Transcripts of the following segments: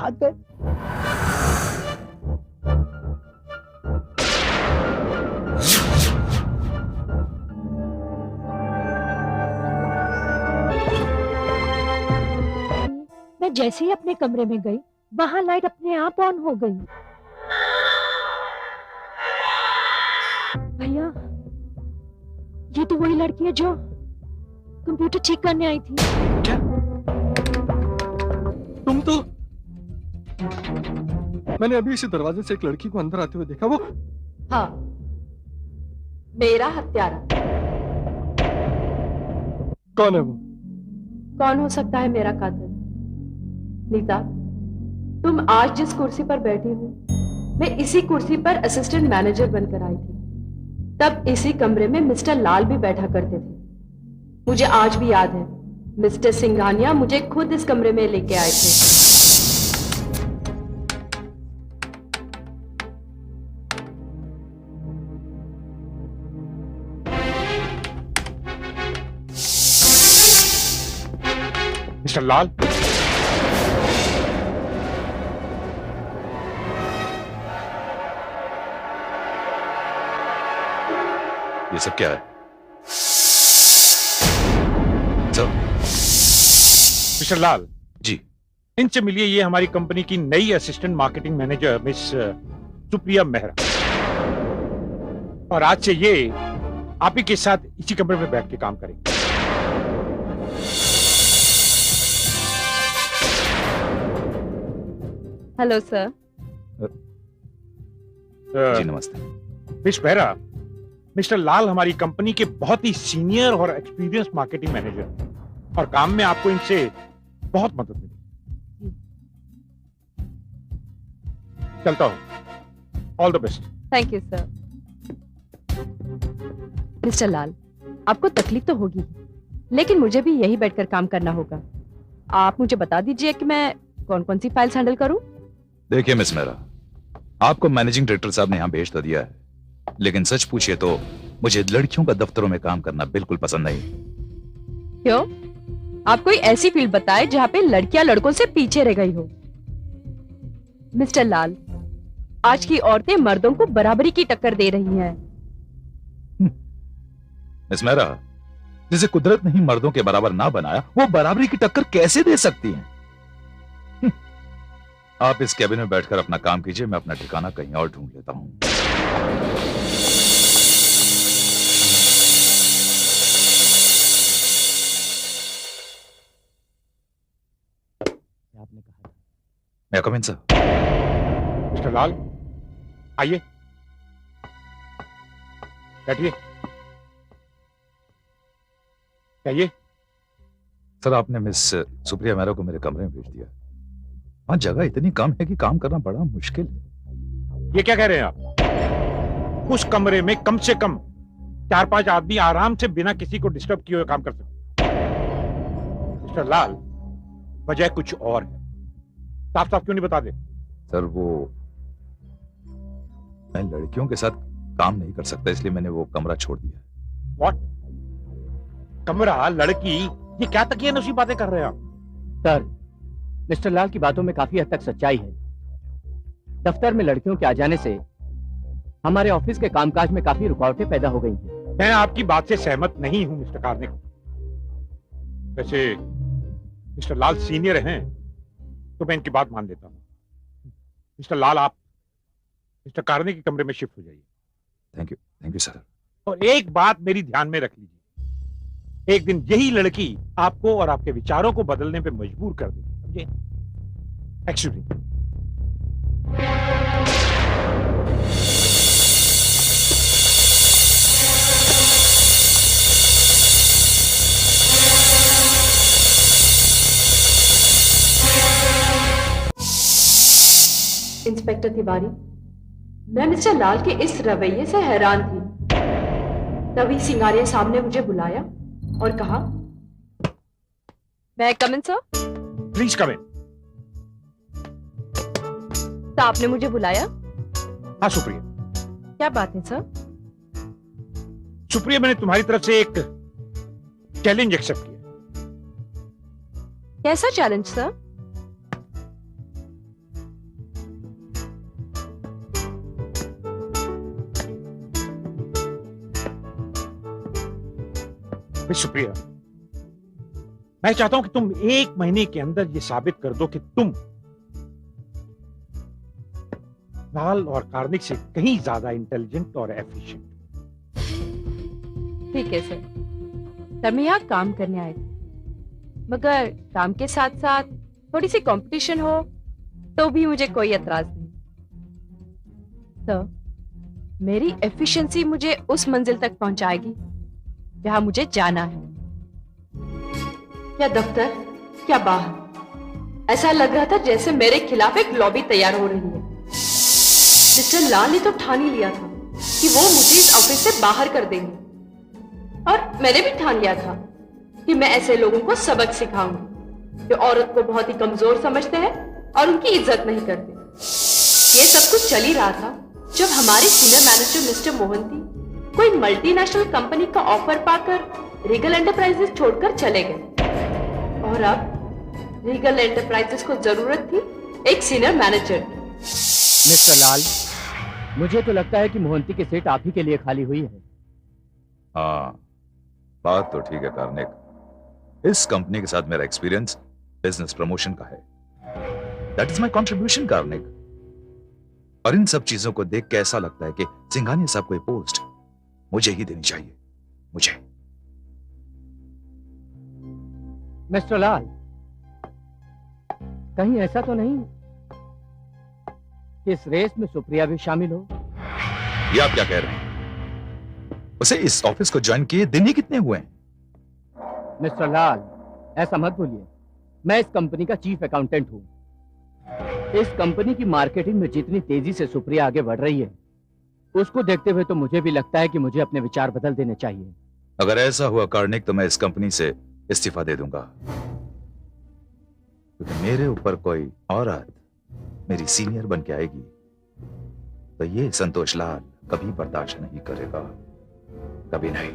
भाग गए। मैं जैसे ही अपने कमरे में गई, वहां लाइट अपने आप ऑन हो गई। भैया, ये तो वही लड़की है जो कंप्यूटर ठीक करने आई थी। क्या? तुम तो... मैंने अभी इसी दरवाजे से एक लड़की को अंदर आते हुए देखा। वो... हाँ, मेरा हत्यारा। कौन है वो? कौन हो सकता है मेरा कातिल? नीता, तुम आज जिस कुर्सी पर बैठी हो, मैं इसी कुर्सी पर असिस्टेंट मैनेजर बनकर आई थी। तब इसी कमरे में मिस्टर लाल भी बैठा करते थे। मुझे आज भी याद है, मिस्टर सिंघानिया मुझे खुद इस कमरे में लेके आए थे। मिस्टर लाल, ये सब क्या है? सर। मिस्टर लाल जी। इनसे मिलिए, ये हमारी कंपनी की नई assistant marketing manager miss Supriya Mehra. और आज से ये आप ही के साथ इसी कमरे में बैठ के काम करेंगे। Hello sir. जी नमस्ते। मिस मेहरा, मिस्टर लाल हमारी कंपनी के बहुत ही सीनियर और एक्सपीरियंस मार्केटिंग मैनेजर हैं और काम में आपको इनसे बहुत मदद मिलेगी। चलता हूं। All the best. Thank you sir. Mister Lal, आपको तकलीफ तो होगी, लेकिन मुझे भी यही बैठकर काम करना होगा। आप मुझे बता दीजिए कि मैं कौन कौन सी फाइल्स हैंडल करूं। देखिए मिस मेहरा, आपको मैनेजिंग डायरेक्टर साहब ने यहां भेज तो दिया है, लेकिन सच पूछिए तो मुझे लड़कियों का दफ्तरों में काम करना बिल्कुल पसंद नहीं। क्यों? आप कोई ऐसी फील्ड बताएं जहां पे लड़कियां लड़कों से पीछे रह गई हो। मिस्टर लाल, आज की औरतें मर्दों को बराबरी की टक्कर दे रही हैं। मिस मेहरा, जिसे कुदरत ने ही मर्दों के बराबर ना बनाया, वो बराबरी की टक्कर कैसे दे सकती हैं? आप इस कैबिन में बैठकर अपना काम कीजिए, मैं अपना ठिकाना कहीं और ढूंढ लेता हूं। आपने कहा था। मैं कम इन सर। मिस्टर लाल, आइए, बैठिए। कहिए। सर, आपने मिस सुप्रिया मेहरा को मेरे कमरे में भेज दिया। वहां जगह इतनी कम है कि काम करना बड़ा मुश्किल है। ये क्या कह रहे हैं आप? उस कमरे में कम से कम 4-5 आदमी आराम से बिना किसी को डिस्टर्ब किए हुए काम कर सकते हैं। मिस्टर लाल, वजह कुछ और है। साफ साफ क्यों नहीं बता दे? सर, वो मैं लड़कियों के साथ काम नहीं कर सकता, इसलिए मैंने वो कमरा छोड़ दिया। व्हाट? कमरा, लड़की, ये क्या तकिया नशी बातें कर रहे हैं आप? सर, मिस्टर लाल की बातों में काफी हद तक सच्चाई है। दफ्तर में लड़कियों के आ जाने से हमारे ऑफिस के कामकाज में काफी रुकावटें पैदा हो गई हैं। मैं आपकी बात से सहमत नहीं हूं मिस्टर कार्निक। वैसे मिस्टर लाल सीनियर हैं तो मैं इनकी बात मान लेता हूं। मिस्टर लाल, आप मिस्टर कार्निक के कमरे में शिफ्ट हो जाइए। Thank you sir. और एक बात मेरी ध्यान में रख लीजिए, एक दिन यही लड़की आपको और आपके विचारों को बदलने पे मजबूर कर देगी, समझे? एक्चुअली इंस्पेक्टर तिवारी, मैं मिस्टर लाल के इस रवैये से हैरान थी। तभी सिंगारिया साहब ने मुझे बुलाया और कहा, मैं कम इन सर? प्लीज कम इन। तो आपने मुझे बुलाया? हाँ सुप्रिया। क्या बात है सर? सुप्रिया, मैंने तुम्हारी तरफ से एक चैलेंज एक्सेप्ट किया। कैसा चैलेंज सर? मिस सुप्रिया, मैं चाहता हूं कि तुम 1 महीने के अंदर ये साबित कर दो कि तुम लाल और कार्निक से कहीं ज्यादा इंटेलिजेंट और एफिशिएंट। ठीक है सर। सर मैं यहाँ काम करने आई थी, मगर काम के साथ साथ थोड़ी सी कंपटीशन हो तो भी मुझे कोई एतराज नहीं। सर, मेरी एफिशिएंसी मुझे उस मंजिल तक पहुंचाएगी जहां मुझे जाना है। क्या दफ्तर, क्या बाहर, ऐसा लग रहा था जैसे मेरे खिलाफ एक लॉबी तैयार हो रही है। मिस्टर लाल ने तो ठान ही लिया था कि वो मुझे इस ऑफिस से बाहर कर देंगे, और मैंने भी ठान लिया था कि मैं ऐसे लोगों को सबक सिखाऊंगी जो औरत को बहुत ही कमजोर समझते हैं और उनकी इज्जत नहीं करते। ये सब कुछ चल ही रहा था जब हमारे सीनियर मैनेजर मिस्टर मोहंती कोई मल्टीनेशनल कंपनी का ऑफर पाकर रीगल एंटरप्राइजेस छोड़कर चले गए, और अब रीगल एंटरप्राइजेस को जरूरत थी एक सीनियर मैनेजर की। मिस्टर लाल, मुझे तो लगता है कि मोहंती की सीट आप ही के लिए खाली हुई है। हाँ, बात तो ठीक है कार्निक। इस कंपनी के साथ मेरा एक्सपीरियंस बिजनेस प्रमोशन का है। That is my contribution Karnik. और इन सब चीजों को देख के ऐसा लगता है कि सिंघानिया साहब को ये पोस्ट मुझे ही देनी चाहिए, मुझे। मिस्टर लाल, कहीं ऐसा तो नहीं कि इस रेस में सुप्रिया भी शामिल हो? ये आप क्या कह रहे हैं? उसे इस ऑफिस को ज्वाइन किए दिन ही कितने हुए हैं? मिस्टर लाल, ऐसा मत भूलिए, मैं इस कंपनी का चीफ अकाउंटेंट हूं। इस कंपनी की मार्केटिंग में जितनी तेजी से सुप्रिया आगे बढ़ रही है, उसको देखते हुए तो मुझे भी लगता है कि मुझे अपने विचार बदल देने चाहिए। अगर ऐसा हुआ कार्निक तो मैं इस कंपनी से इस्तीफा दे दूंगा, क्योंकि मेरे ऊपर कोई औरत मेरी सीनियर बन के आएगी तो ये संतोष लाल कभी बर्दाश्त नहीं करेगा, कभी नहीं।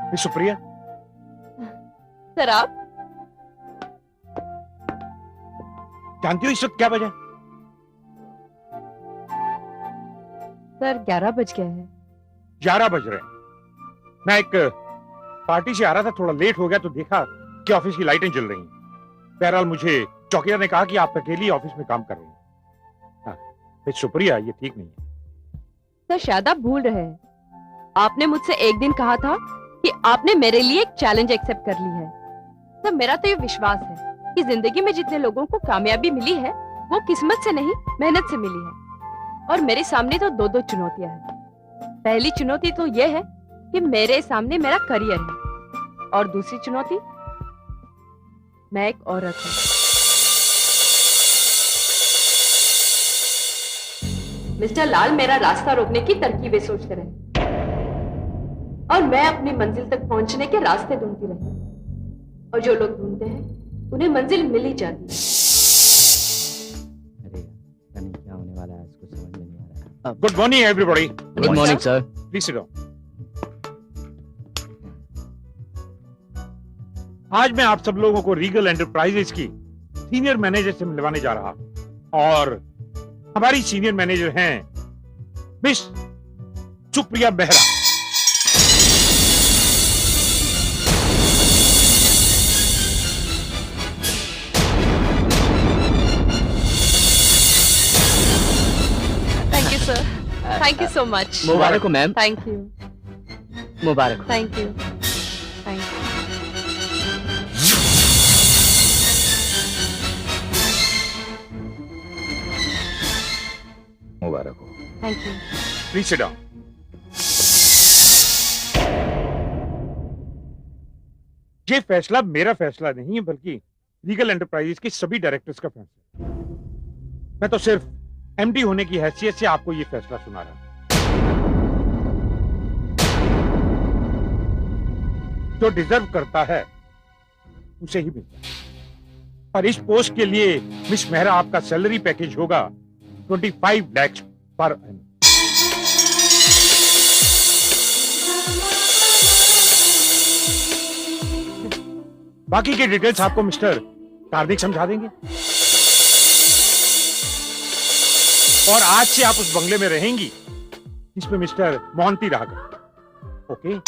मिस सुप्रिया, सर आप जानती हो इस वक्त क्या बजा? सर 11 बज गए हैं। 11 बज रहे हैं। मैं एक पार्टी से आ रहा था, थोड़ा लेट हो गया तो देखा कि ऑफिस की लाइटें जल रही हैं। बहरहाल मुझे चौकीदार ने कहा कि आप अकेली ऑफिस में काम कर रही हैं। हाँ, मिस सुप्रिया, ये ठीक नहीं है। सर शायद आप भूल रहे हैं, आपने मुझसे एक दिन कहा था कि आपने मेरे लिए एक चैलेंज एक्सेप्ट कर ली है। सर मेरा तो ये विश्वास है कि जिंदगी में जितने लोगों को कामयाबी मिली है वो किस्मत से नहीं, मेहनत से मिली है। और मेरे सामने तो 2 चुनौतियां हैं। पहली चुनौती तो ये है कि मेरे सामने मेरा करियर है, और दूसरी चुनौती मैं एक औरत हूँ। मिस्टर लाल मेरा रास्ता रोकने की तरकीबें सोचते रहे, और मैं अपनी मंजिल तक पहुंचने के रास्ते ढूंढती रही, और जो लोग ढूंढते हैं उन्हें मंजिल मिल ही जाती है। अरे पता नहीं क्या होने वाला है, इसको समझ में नहीं आ रहा है। Good morning everybody. Good morning sir. Please sit down. आज मैं आप सब लोगों को रीगल एंटरप्राइजेस की सीनियर मैनेजर से मिलवाने जा रहा हूं, और हमारी सीनियर मैनेजर हैं miss Supriya Behera. Thank you sir, thank you so much. मुबारक हो मैम। थैंक यू, मुबारक हो। Thank you, thank you. मुबारक हो। Thank you. Please sit down. ये फैसला मेरा फैसला नहीं है, बल्कि रीगल एंटरप्राइजेस के सभी डायरेक्टर्स का फैसला है। मैं तो सिर्फ एमडी होने की हैसियत से आपको ये फैसला सुना रहा हूं। जो डिजर्व करता है उसे ही मिलता है, और इस पोस्ट के लिए मिस मेहरा आपका सैलरी पैकेज होगा 25 लाख पर एनम। बाकी के डिटेल्स आपको मिस्टर कार्तिक समझा देंगे। और आज से आप उस बंगले में रहेंगी जिसमें मिस्टर मोहंती रहा करते। ओके?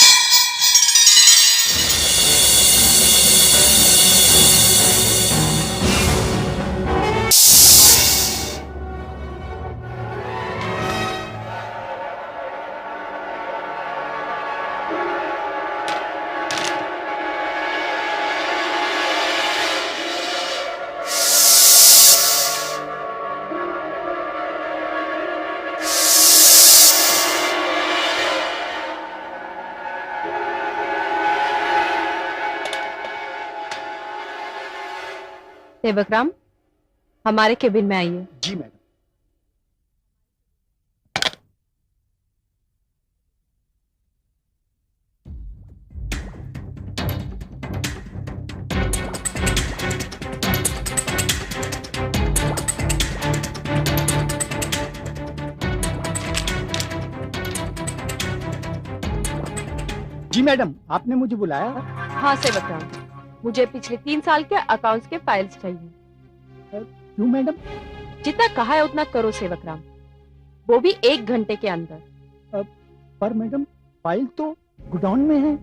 सेवकराम, हमारे केबिन में आइए। जी मैडम। जी मैडम, आपने मुझे बुलाया? हाँ सेवकराम, मुझे पिछले 3 साल के अकाउंट्स के फाइल्स चाहिए। क्यों मैडम? जितना कहा है उतना करो सेवकराम, वो भी 1 घंटे के अंदर। पर मैडम, फाइल तो गोडाउन में है।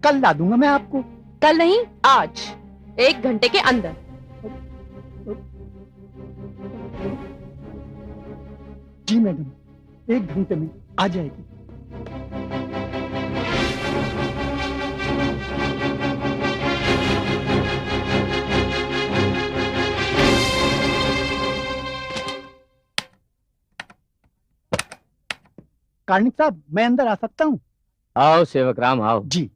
कल ला दूंगा मैं आपको। कल नहीं, आज 1 घंटे के अंदर। जी मैडम, 1 घंटे में आ जाएगी। कार्निक साहब, मैं अंदर आ सकता हूँ? आओ सेवकराम आओ। जी।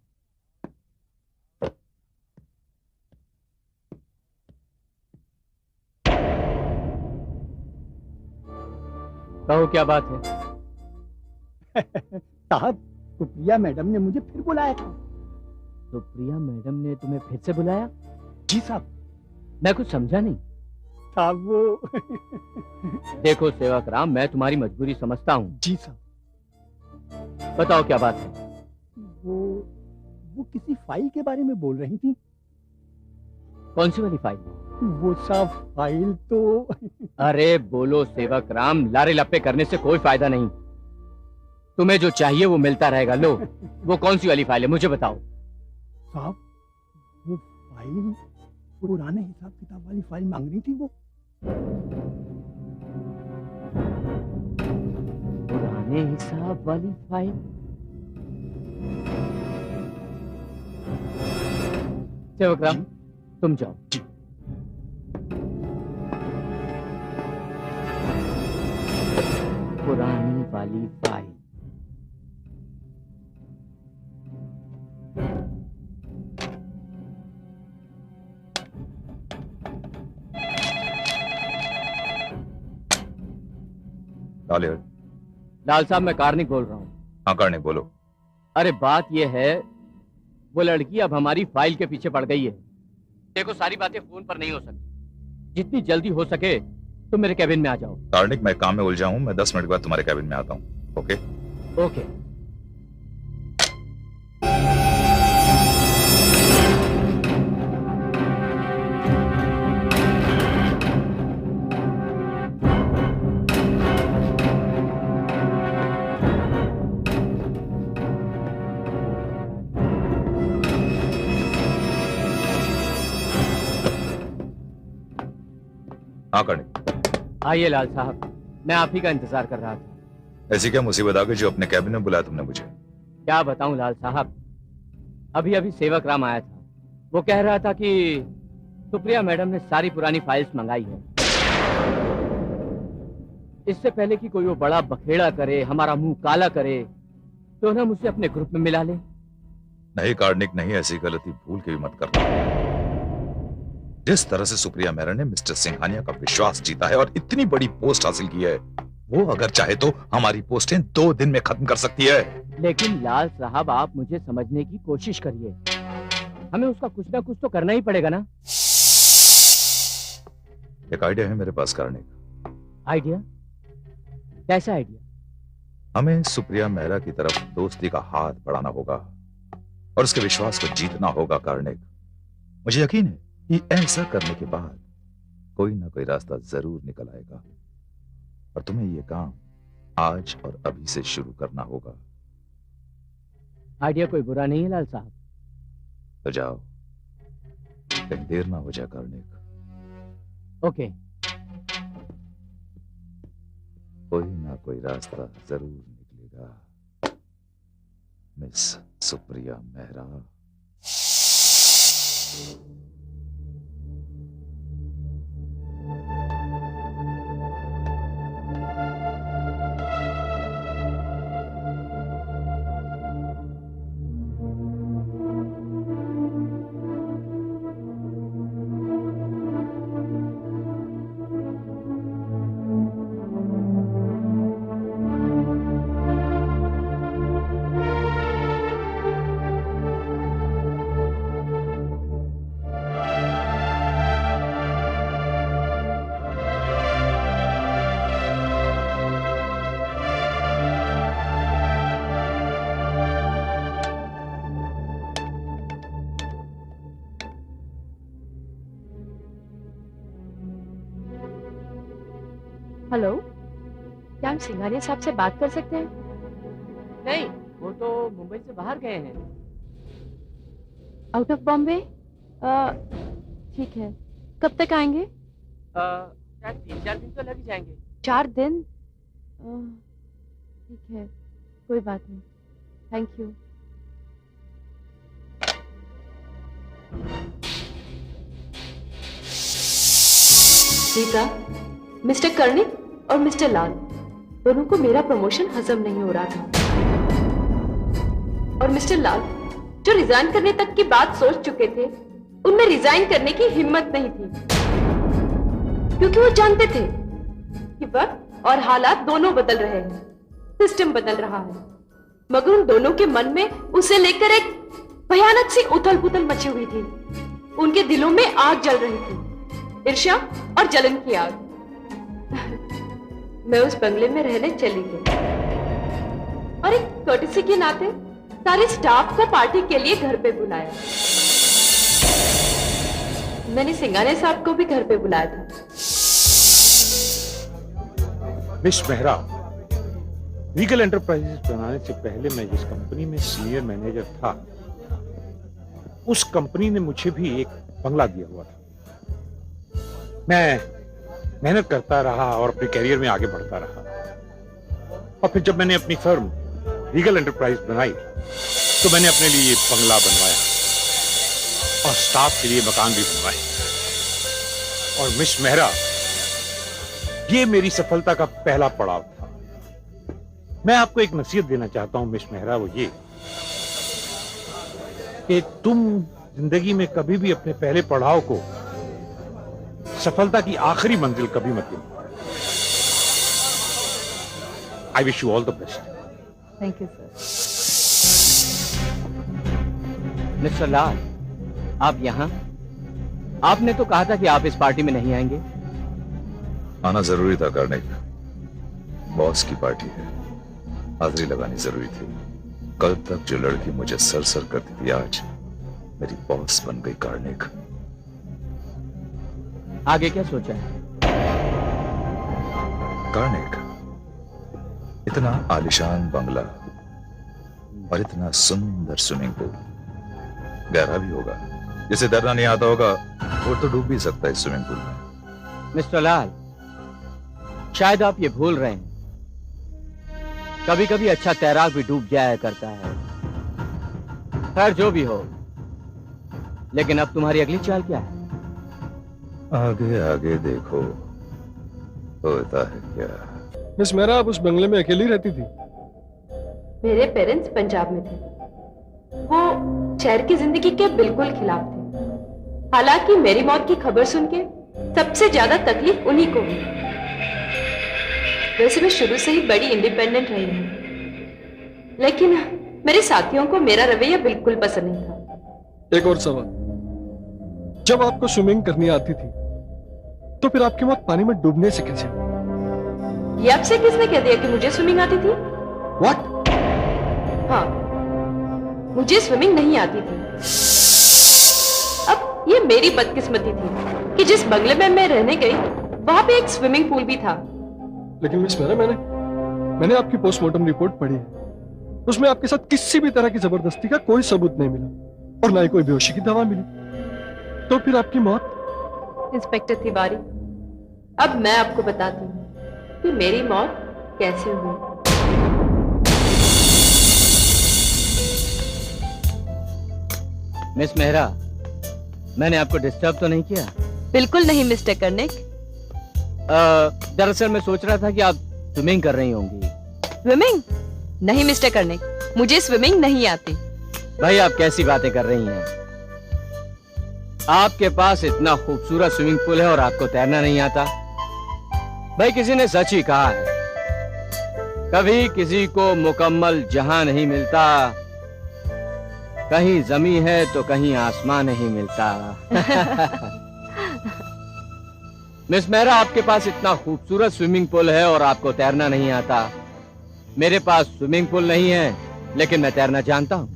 कहो क्या बात है? साहब, सुप्रिया मैडम ने मुझे फिर बुलाया था। सुप्रिया मैडम ने तुम्हें फिर से बुलाया? जी साहब। मैं कुछ समझा नहीं। साहब वो देखो सेवकराम, मैं तुम्हारी मजबूरी समझता हूँ। जी साहब। बताओ क्या बात है? वो किसी फाइल के बारे में बोल रही थी। कौन सी वाली फाइल? वो साहब फाइल तो अरे बोलो सेवकराम, लारे लप्पे करने से कोई फायदा नहीं। तुम्हें जो चाहिए वो मिलता रहेगा। लो, वो कौन सी वाली फाइल है मुझे बताओ। साहब, वो फाइल पुराने हिसाब किताब वाली फाइल मांग रही थी। वो पुराने हिसाब वाली फाइल? सेवकराम, तुम जाओ। जी। पुरानी वाली फाइल। लाल साहब, मैं कार्निक बोल रहा हूँ। हाँ कार्निक, बोलो। अरे बात ये है, वो लड़की अब हमारी फाइल के पीछे पड़ गई है। देखो, सारी बातें फोन पर नहीं हो सकती। जितनी जल्दी हो सके तुम मेरे कैबिन में आ जाओ। कार्निक, मैं काम में उलझा हूँ। मैं 10 मिनट के बाद तुम्हारे कैबिन में आता हूँ। ओके? ओके। हाँ कार्निक। आइए लाल साहब, मैं आप ही का इंतजार कर रहा था। ऐसी क्या मुसीबत आ गई जो अपने कैबिन में बुलाया तुमने मुझे? क्या बताऊं लाल साहब, अभी अभी सेवकराम आया था। वो कह रहा था कि सुप्रिया मैडम ने सारी पुरानी फाइल्स मंगाई है। इससे पहले कि कोई वो बड़ा बखेड़ा करे, हमारा मुंह काला करे, तो उन्हें मुझसे अपने ग्रुप में मिला ले। नहीं कार्निक, नहीं, ऐसी गलती भूल के भी मत करना। जिस तरह से सुप्रिया मेहरा ने मिस्टर सिंघानिया का विश्वास जीता है और इतनी बड़ी पोस्ट हासिल की है, वो अगर चाहे तो हमारी पोस्टें 2 दिन में खत्म कर सकती है। लेकिन लाल साहब, आप मुझे समझने की कोशिश करिए। हमें उसका कुछ ना कुछ तो करना ही पड़ेगा ना। एक आइडिया है मेरे पास करने का। आइडिया? कैसा आइडिया? हमें सुप्रिया मेहरा की तरफ दोस्ती का हाथ बढ़ाना होगा और उसके विश्वास को जीतना होगा कार्णिक। मुझे यकीन है कि ऐसा करने के बाद कोई ना कोई रास्ता जरूर निकल आएगा और तुम्हें यह काम आज और अभी से शुरू करना होगा। आइडिया कोई बुरा नहीं है लाल साहब। तो जाओ, कहीं देर ना हो जाए कार्णिक। ओके। कोई ना कोई रास्ता जरूर निकलेगा मिस सुप्रिया मेहरा। हेलो, क्या हम सिंघानिया साहब से बात कर सकते हैं? नहीं, वो तो मुंबई से बाहर गए हैं। Out of Bombay? ठीक है, कब तक आएंगे? शायद 3-4 दिन तो लग ही जाएंगे। 4 दिन? ठीक है, कोई बात नहीं, thank you. Sita, mister Karnik और मिस्टर लाल दोनों को मेरा प्रमोशन हजम नहीं हो रहा था और मिस्टर लाल जो रिजाइन करने तक की बात सोच चुके थे उनमें रिजाइन करने की हिम्मत नहीं थी क्योंकि वो जानते थे कि वक्त और हालात दोनों बदल रहे हैं, सिस्टम बदल रहा है। मगर उन दोनों के मन में उसे लेकर एक भयानक सी उथल पुथल मची हुई थी। उनके दिलों में आग जल रही थी, ईर्ष्या और जलन की आग। मैं उस बंगले में रहने चली गई और एक कर्टसी के नाते सारे स्टाफ को पार्टी के लिए घर पे बुलाया। मैंने सिंघानिया साहब को भी घर पे बुलाया था। मिस मेहरा, रीगल एंटरप्राइजेस बनाने से पहले मैं जिस कंपनी में सीनियर मैनेजर था उस कंपनी ने मुझे भी एक बंगला दिया हुआ था। मैं मेहनत करता रहा और अपने कैरियर में आगे बढ़ता रहा और फिर जब मैंने अपनी फर्म रीगल एंटरप्राइज बनाई तो मैंने अपने लिए बंगला बनवाया और स्टाफ के लिए मकान भी बनवाए। और मिस मेहरा, ये मेरी सफलता का पहला पड़ाव था। मैं आपको एक नसीहत देना चाहता हूं मिस मेहरा, वो ये कि तुम जिंदगी में कभी भी अपने पहले पड़ाव को सफलता की आखिरी मंजिल कभी मत गिनो। I wish you all the best. Thank you sir. Mister Lal, आप यहाँ? आपने तो कहा था कि आप इस पार्टी में नहीं आएंगे। आना जरूरी था कार्णिक, बॉस की पार्टी है, हाजिरी लगानी जरूरी थी। कल तक जो लड़की मुझे सर सर करती थी आज मेरी बॉस बन गई कार्णिक। आगे क्या सोचा है? कार्णिक, इतना आलिशान बंगला और इतना सुंदर स्विमिंग पूल, गहरा भी होगा, जिसे तैरना नहीं आता होगा वो तो डूब भी सकता है इस स्विमिंग पूल में। मिस्टर लाल, शायद आप ये भूल रहे हैं, कभी कभी अच्छा तैराक भी डूब जाया करता है। खैर जो भी हो, लेकिन अब तुम्हारी अगली चाल क्या है? आगे आगे देखो होता है क्या। मिस मेहरा, आप उस बंगले में अकेली रहती थी? मेरे पेरेंट्स पंजाब में थे, वो शहर की जिंदगी के बिल्कुल खिलाफ थे। हालांकि मेरी मौत की खबर सुन के सबसे ज्यादा तकलीफ उन्हीं को हुई। वैसे मैं शुरू से ही बड़ी इंडिपेंडेंट रही हूँ, लेकिन मेरे साथियों को मेरा रवैया बिल्कुल पसंद नहीं था। एक और सवाल, जब आपको स्विमिंग करनी आती थी तो फिर आपकी मौत पानी में डूबने से कैसे? ये आपसे किसने कह दिया कि मुझे स्विमिंग आती थी? व्हाट? हाँ, मुझे स्विमिंग नहीं आती थी। अब ये मेरी बदकिस्मती थी कि जिस बंगले में मैं रहने गई वहां पे एक स्विमिंग पूल भी था। लेकिन मिस मेहरा, मैंने आपकी पोस्टमार्टम रिपोर्ट पढ़ी है, उसमें आपके साथ किसी भी तरह की जबरदस्ती का कोई सबूत नहीं मिला और ना ही कोई बेहोशी की दवा मिली, तो फिर आपकी मौत? इंस्पेक्टर तिवारी, अब मैं आपको बताती हूँ कि मेरी मौत कैसे हुई। मिस मेहरा, मैंने आपको डिस्टर्ब तो नहीं किया? बिल्कुल नहीं मिस्टर कर्निक। दरअसल मैं सोच रहा था कि आप स्विमिंग कर रही होंगी। स्विमिंग? नहीं मिस्टर कर्निक, मुझे स्विमिंग नहीं आती। भाई आप कैसी बातें कर रही हैं? आपके पास इतना खूबसूरत स्विमिंग पूल है और आपको तैरना नहीं आता? भाई किसी ने सच ही कहा है, कभी किसी को मुकम्मल जहां नहीं मिलता, कहीं जमी है तो कहीं आसमान नहीं मिलता। मिस मेहरा, आपके पास इतना खूबसूरत स्विमिंग पूल है और आपको तैरना नहीं आता। मेरे पास स्विमिंग पूल नहीं है लेकिन मैं तैरना जानता हूँ।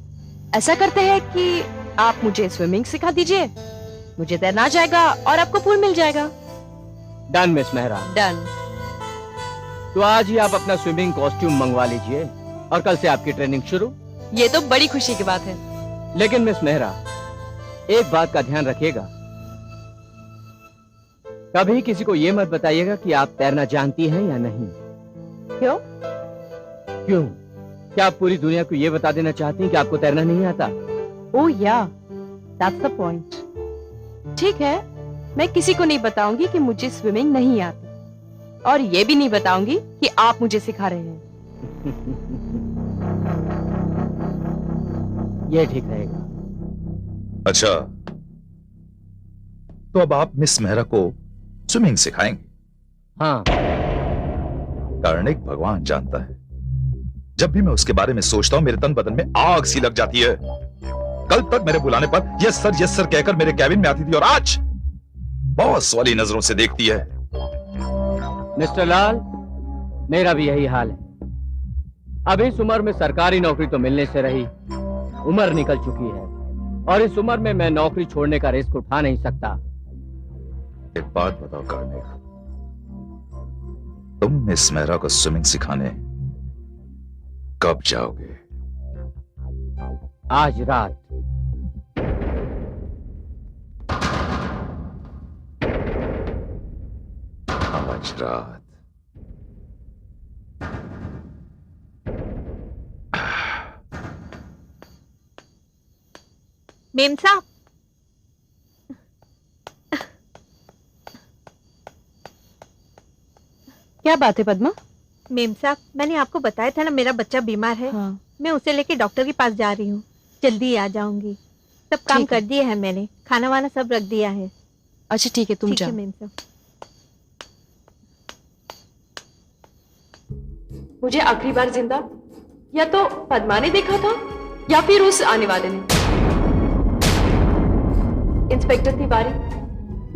ऐसा करते हैं कि आप मुझे स्विमिंग सिखा दीजिए, मुझे तैरना आ जाएगा और आपको पूल मिल जाएगा। Done miss Mehra, done. तो आज ही आप अपना स्विमिंग कॉस्ट्यूम मंगवा लीजिए और कल से आपकी ट्रेनिंग शुरू। ये तो बड़ी खुशी की बात है। लेकिन मिस मेहरा, एक बात का ध्यान रखिएगा, कभी किसी को ये मत बताइएगा कि आप तैरना जानती हैं या नहीं। क्यों? क्यों? क्या आप पूरी दुनिया को ये बता देना चाहती हैं कि आपको तैरना नहीं आता? ओह या, दैट्स द पॉइंट। ठीक है, मैं किसी को नहीं बताऊंगी कि मुझे स्विमिंग नहीं आती और ये भी नहीं बताऊंगी कि आप मुझे सिखा रहे हैं। ये ठीक रहेगा। अच्छा, तो अब आप मिस मेहरा को स्विमिंग सिखाएंगे? हाँ। कार्निक भगवान जानता है, जब भी मैं उसके बारे में सोचता हूं मेरे तन बदन में आग सी लग जाती है। कल तक मेरे बुलाने पर यस सर कहकर मेरे कैबिन में आती थी और आज बॉस वाली नजरों से देखती है। मिस्टर लाल, मेरा भी यही हाल है। अब इस उम्र में सरकारी नौकरी तो मिलने से रही, उम्र निकल चुकी है और इस उम्र में मैं नौकरी छोड़ने का रिस्क उठा नहीं सकता। एक बात बताओ कार्निक, तुम मिस मेहरा को स्विमिंग सिखाने कब जाओगे? आज रात। आज रात? मेम साहब, क्या बात है पद्मा? मेम साहब, मैंने आपको बताया था ना मेरा बच्चा बीमार है। हाँ। मैं उसे लेके डॉक्टर के पास जा रही हूँ, जल्दी आ जाऊंगी। सब काम ठीक है। कर दिए हैं मैंने, खाना वाना सब रख दिया है। अच्छा ठीक है, तुम ठीक है जाओ। मेम साहब। मुझे आखिरी बार जिंदा या तो पद्मा ने देखा था या फिर उस आने वाले ने। इंस्पेक्टर तिवारी,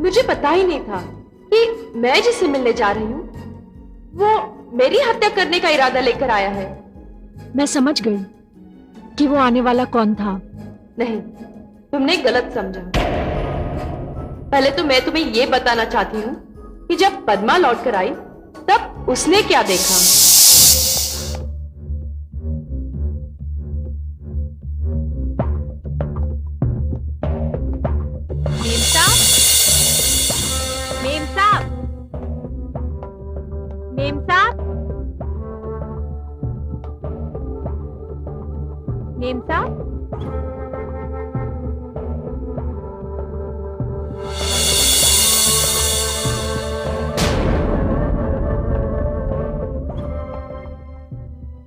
मुझे पता ही नहीं था कि मैं जिससे मिलने जा रही हूँ वो मेरी हत्या करने का इरादा लेकर आया है। मैं समझ गई कि वो आने वाला कौन था। नहीं, तुमने गलत समझा। पहले तो मैं तुम्हें यह बताना चाहती हूँ कि जब पद्मा लौट कर आई तब उसने क्या देखा। मेम साहब, मेम साहब, मेम साहब, मेम साहब,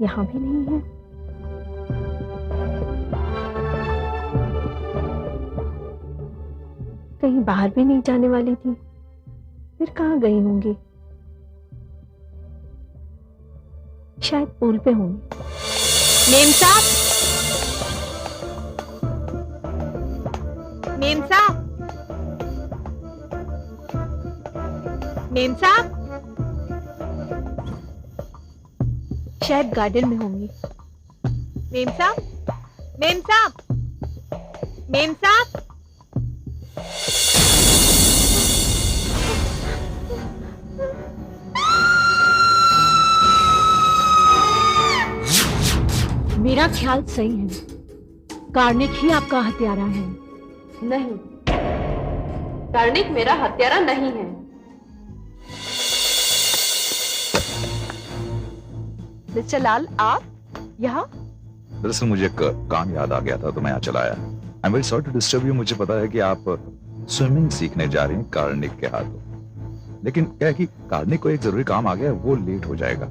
यहाँ भी नहीं है। कहीं बाहर भी नहीं जाने वाली थी, फिर कहाँ गई होंगी? शायद पूल पे होंगी। मेम साहब, मेम साहब, मेम साहब, शायद गार्डन में होंगी। मेम साहब, मेम साहब, मेम साहब। मेरा ख्याल सही है, कार्निक ही आपका हत्यारा है। नहीं, कार्निक मेरा हत्यारा नहीं है। मिस्टर लाल, आप यहाँ? दरअसल मुझे एक काम याद आ गया था तो मैं यहाँ चला आया। I am very sorry to disturb you. मुझे पता है कि आप स्विमिंग सीखने जा रही हैं कार्निक के हाथों, लेकिन क्या है कि कार्निक को एक जरूरी काम आ गया है, वो लेट हो जाएगा।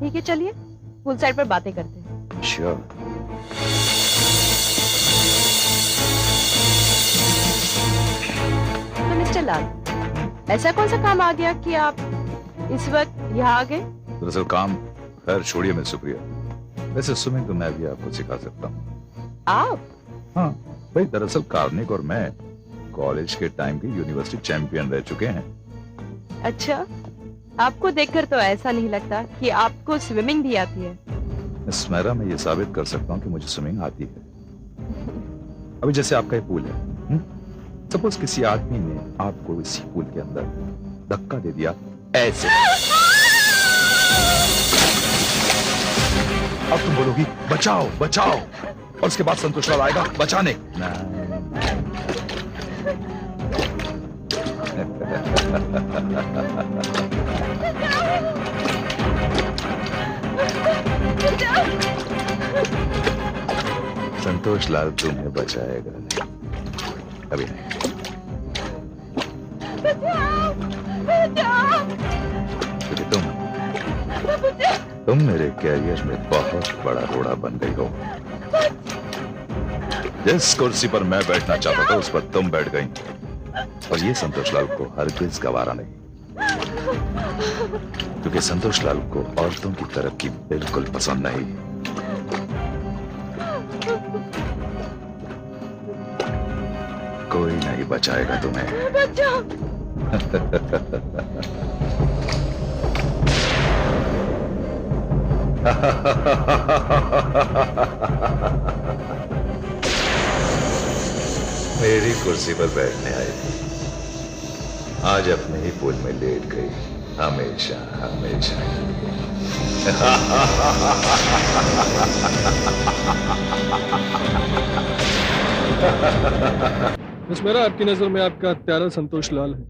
ठीक है, चलिए पूल साइड पर बातें करते हैं। श्योर। तो मिस्टर लाल, ऐसा कौन सा काम आ गया कि आप इस वक्त यहाँ आ गए? दरअसल काम खैर छोड़िए मिस सुप्रिया, वैसे स्विमिंग तो मैं भी आपको सिखा सकता हूँ। आप? हाँ भाई, दरअसल कार्निक और मैं कॉलेज के टाइम के यूनिवर्सिटी चैंपियन रह चुके हैं। अच्छा, आपको देखकर तो ऐसा नहीं लगता कि आपको स्विमिंग भी आती है। मिस मेहरा, मैं ये साबित कर सकता हूँ कि मुझे स्विमिंग आती है। अभी जैसे आपका ये पूल है, सपोज किसी आदमी ने आपको इसी पूल के अंदर धक्का दे दिया ऐसे, अब तुम बोलोगी बचाओ बचाओ, और उसके बाद संतोष लाल आएगा बचाने। संतोष लाल तुम्हें बचाएगा नहीं, अभी नहीं। क्योंकि तुम मेरे कैरियर में बहुत बड़ा रोड़ा बन गई हो। जिस कुर्सी पर मैं बैठना चाहता था उस पर तुम बैठ गई, और ये संतोष लाल को हरगिज गवारा नहीं, क्योंकि संतोष लाल को औरतों की तरक्की बिल्कुल पसंद नहीं। कोई नहीं बचाएगा तुम्हें। मेरी कुर्सी पर बैठने आई थी, आज अपने ही पुल में लेट गई, हमेशा हमेशा। मिस मेरा, आपकी नजर में आपका हत्यारा संतोष लाल है,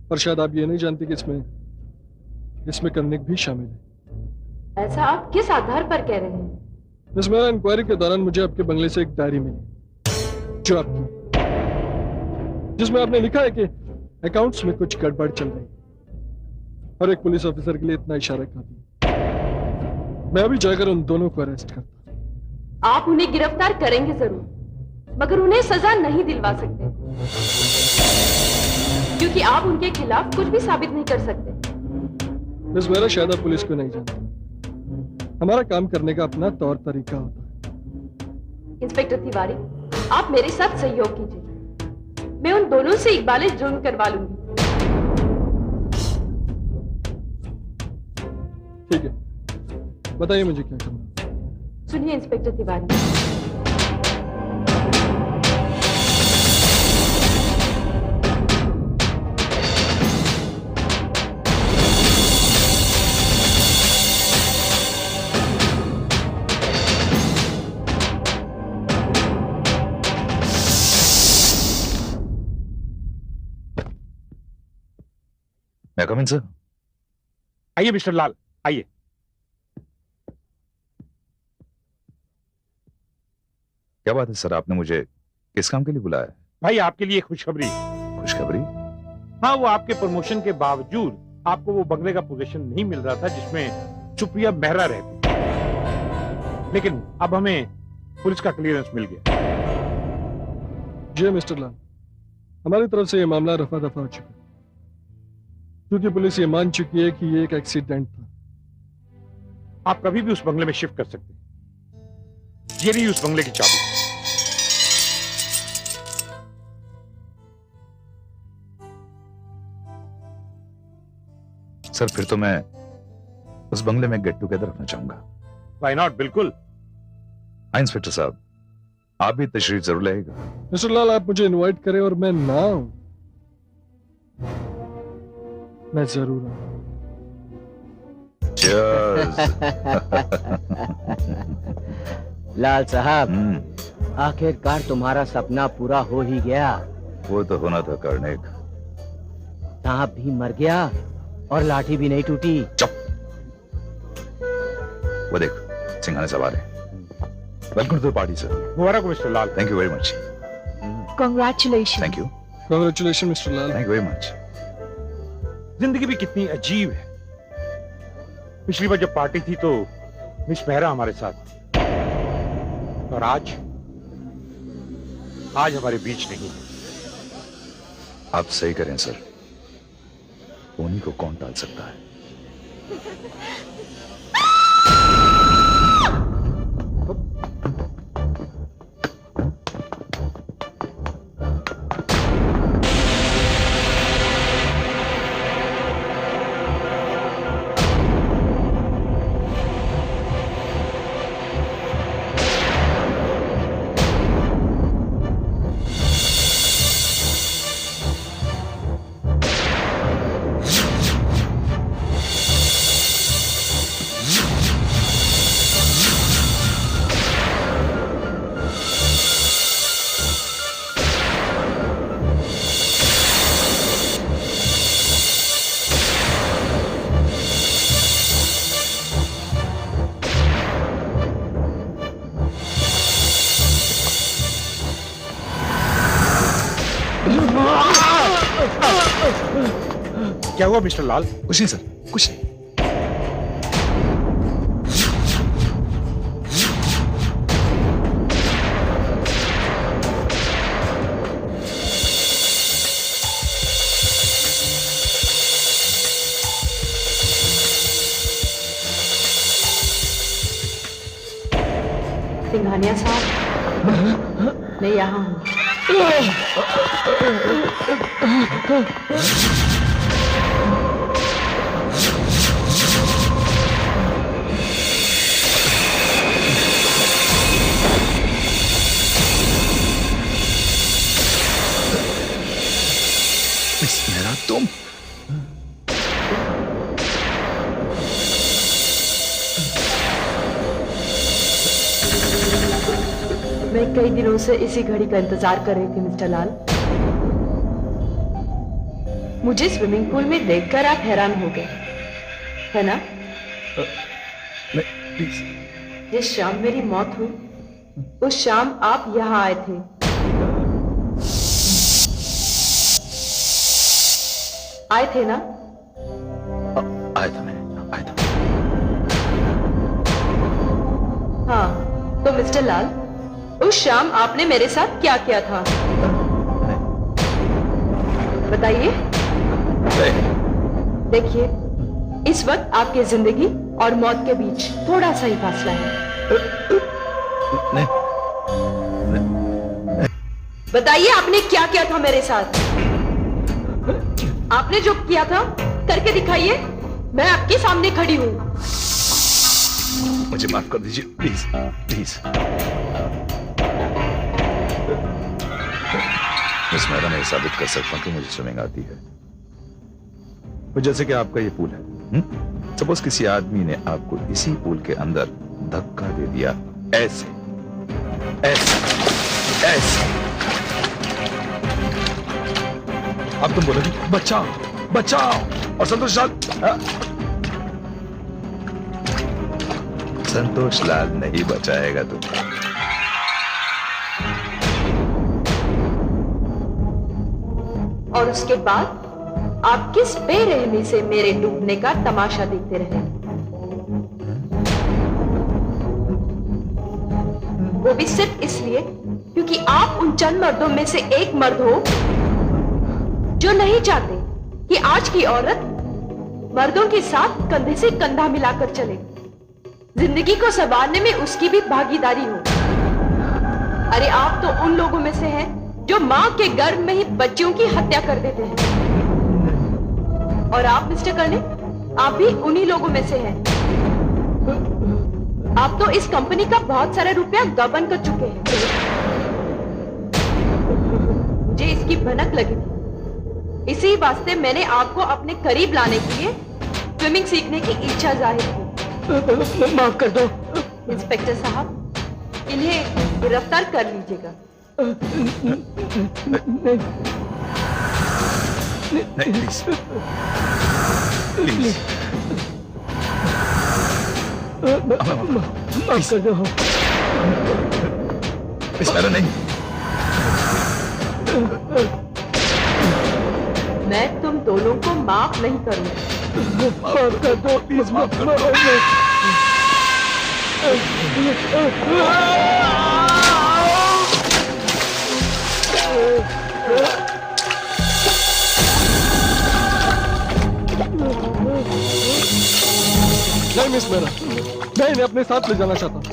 पर शायद आप ये नहीं जानती कि इसमें कार्निक भी शामिल है। ऐसा आप किस आधार पर कह रहे हैं? मिस मेरा, इंक्वायरी के दौरान मुझे आपके बंगले से एक डायरी मिली जो आपकी, जिसमें आपने लिखा है कि अकाउंट्स में कुछ गड़बड़ चल रही, और एक पुलिस ऑफिसर के लिए इतना इशारा काफी। मैं अभी जाकर उन दोनों को अरेस्ट करता। आप उन्हें गिरफ्तार करेंगे जरूर, मगर उन्हें सजा नहीं दिलवा सकते, क्योंकि आप उनके खिलाफ कुछ भी साबित नहीं कर सकते। मिस मेरा, शायद आप पुलिस को नहीं जानते, हमारा काम करने का अपना तौर तरीका होता है। इंस्पेक्टर तिवारी, आप मेरे साथ सहयोग कीजिए, मैं उन दोनों से इकबाल जुर्म करवा लूंगी। ठीक है, बताइए मुझे क्या करना। सुनिए इंस्पेक्टर तिवारी, मैं कम इन सर? आइए मिस्टर लाल, आइए। क्या बात है सर, आपने मुझे किस काम के लिए बुलाया? भाई आपके लिए खुशखबरी। खुशखबरी? हाँ, वो आपके प्रमोशन के बावजूद आपको वो बंगले का पोजीशन नहीं मिल रहा था जिसमें सुप्रिया मेहरा रहती, लेकिन अब हमें पुलिस का क्लियरेंस मिल गया। जी मिस्टर लाल, हमारी तरफ से ये मामला रफा दफा हो चुका है, क्योंकि पुलिस ये मान चुकी है कि ये एक एक्सीडेंट था। आप कभी भी उस बंगले में शिफ्ट कर सकते हैं। ये रही उस बंगले की चाबी। सर फिर तो मैं उस बंगले में गेट टुगेदर रखना चाहूंगा। व्हाई नॉट, बिल्कुल। हाँ इंस्पेक्टर साहब, आप भी तशरीफ जरूर लाएगा। मिस्टर लाल, आप मुझे इनवाइट करें और मैं ना आऊं, मैं जरूर आऊंगा। Cheers। लाल साहब, आखिरकार तुम्हारा सपना पूरा हो ही गया। वो तो होना था कर्णेक। सांप भी मर गया और लाठी भी नहीं टूटी। चुप। वो देख, सिंघाने सवार है। Welcome to the party sir. मुबारक mister Lal. Thank you very much. Congratulations. Thank you. Congratulation mister Lal. Thank you very much. जिंदगी भी कितनी अजीब है। पिछली बार जब पार्टी थी तो मिस मेहरा हमारे साथ, और आज हमारे बीच नहीं है। आप सही करें सर, उन्हीं को कौन टाल सकता है। क्या हुआ मिस्टर लाल? कुछ नहीं सर, कुछ नहीं। सिंघानिया साहब, मैं यहाँ हूँ। मिस मेहरा, तुम मैं कई दिनों से इसी घड़ी का इंतजार कर रही थी मिस्टर लाल। मुझे स्विमिंग पूल में देखकर आप हैरान हो गए, है ना? प्लीज। जिस शाम मेरी मौत हुई, उस शाम आप यहाँ आए थे। आए थे ना? आया था मैं, आया था। हाँ, तो मिस्टर लाल, उस शाम आपने मेरे साथ क्या किया था? बताइए। देखिए, इस वक्त आपकी जिंदगी और मौत के बीच थोड़ा सा ही फासला है। बताइए, आपने क्या किया था मेरे साथ? आपने जो किया था करके दिखाइए। मैं आपके सामने खड़ी हूं। मुझे माफ कर दीजिए, प्लीज प्लीज। मिस मेहरा, मैं साबित कर सकता हूं कि मुझे स्विमिंग आती है। तो जैसे कि आपका ये पूल है, सपोज किसी आदमी ने आपको इसी पूल के अंदर धक्का दे दिया, ऐसे ऐसे ऐसे, अब तुम बोलोगे बचाओ बचाओ, और संतोष लाल संतोष लाल नहीं बचाएगा तुम्हें। और उसके बाद आप किस बेरहमी से मेरे डूबने का तमाशा देखते रहे, वो भी सिर्फ इसलिए क्योंकि आप उन चंद मर्दों में से एक मर्द हो जो नहीं चाहते कि आज की औरत मर्दों के साथ कंधे से कंधा मिलाकर चले, जिंदगी को संवारने में उसकी भी भागीदारी हो। अरे आप तो उन लोगों में से हैं जो मां के गर्भ में ही बच्चियों की हत्या कर देते हैं। और आप मिस्टर कर्णे, आप भी उन्हीं लोगों में से हैं। आप तो इस कंपनी का बहुत सारा रुपया गबन कर चुके हैं। मुझे इसकी भनक लगी थी, इसी वास्ते मैंने आपको अपने करीब लाने के लिए स्विमिंग सीखने की इच्छा जाहिर की। माफ कर दो। इंस्पेक्टर साहब, इन्हें गिरफ्तार कर लीजिएगा। नहीं प्लीज प्लीज माफ कर दो। मिस मेरा नहीं। मैं तुम दोनों को माफ नहीं करूंगा। माफ कर दो प्लीज, माफ कर दो। नहीं मिस मेरा, मैं इन्हें अपने साथ ले जाना चाहता हूँ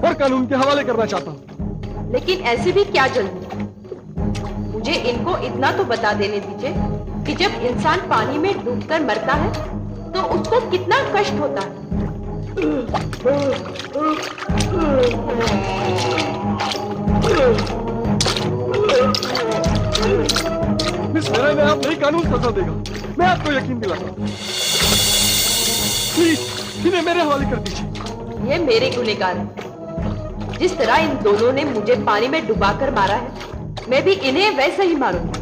और कानून के हवाले करना चाहता हूँ। लेकिन ऐसे भी क्या जल्दी? मुझे इनको इतना तो बता देने दीजिए कि जब इंसान पानी में डूबकर मरता है तो उसको कितना कष्ट होता है। मिस मेरा, इन्हें आप नहीं कानून सजा देगा, मैं आपको यकीन दिलाता हूँ। प्लीज इन्हें मेरे हवाले कर दीजिए। ये मेरे गुनहगार हैं। जिस तरह इन दोनों ने मुझे पानी में डुबाकर मारा है, मैं भी इन्हें वैसे ही मारूंगा।